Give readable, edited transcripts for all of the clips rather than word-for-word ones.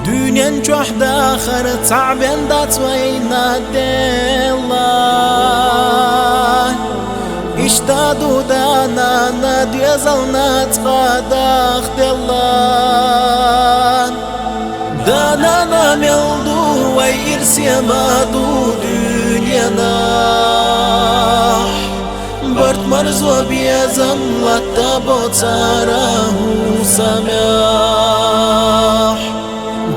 دنيا جوحدة آخر تعبان دات وينا الله اشتادو دانا نادي زلنا تقاداخ دلان دانا ناملدو ويرسي مادو دنيا ناح برد مرزو بيزم لطبو تاراه سماح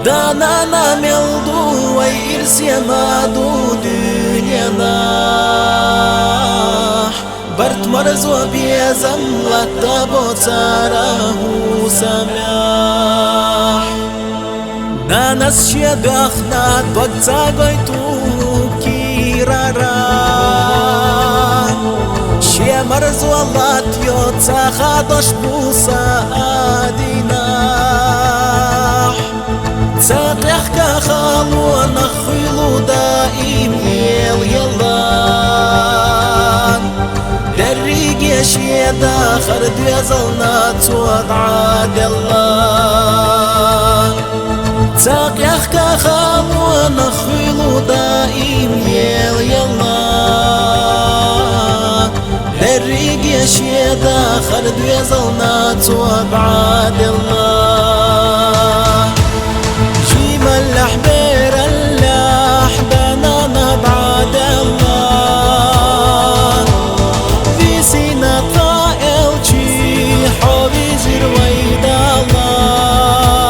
دانا ناملدو ويرسي مادو دنيا ناح برد مرزو بيزم لطبو تاراه سماح نانس شيداخنا دوكتا غيتو كيرارا شي مرزو الله تيوتا خادش بوسا آديناح تاقيخ كخالو نخيلو دائم يلان دريق يشي داخر دوزلنا توضع دلان تاقيخ كخالو نخيلو دائم يلان دريق يشي داخر دوزلنا توضع دلان الأحبير الأحبانا نبعد الله في سينا طائل جي حوي زرويد الله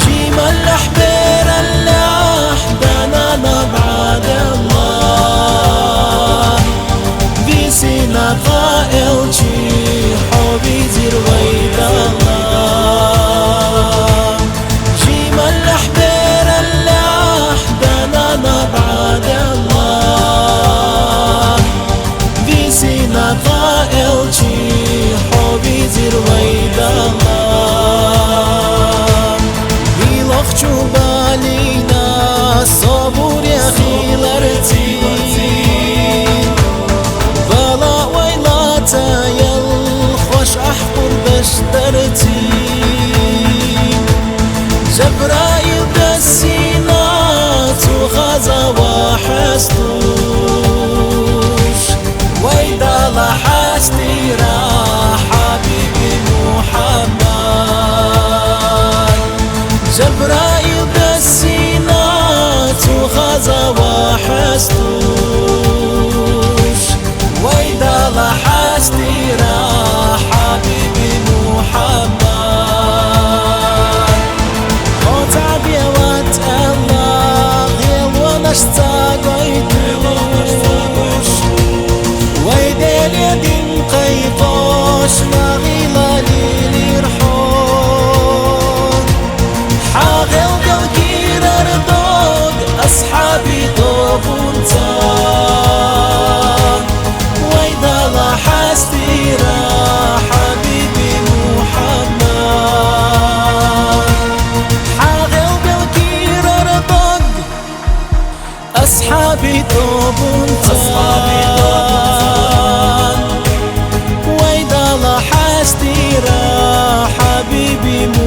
جيم الأحبير الأحبانا نبعد الله في سينا طائل جي حوي زرويد الله زرويد الله ويلخشو بالينا صبور يا خيلرتي بلا ويلاتا يلخوش أحقر بشترتي جبرائيل دسينات وغزا وحستوش ويدا لحستي جبرائيل بالسينات وغزا وحستوش ويدا لحستي راح حبيبي محمد قطع بيوات الله غير ونشتاقيتوش ويدا اليدين قيطوش ما غيلا ليلي رحوش حاغل قلقير ردوق أصحابي طوبونتا ويدا لحستي راح حبيبي محمد حاغل قلقير ردوق أصحابي طوبونتا ويدا لحستي راح حبيبي محمد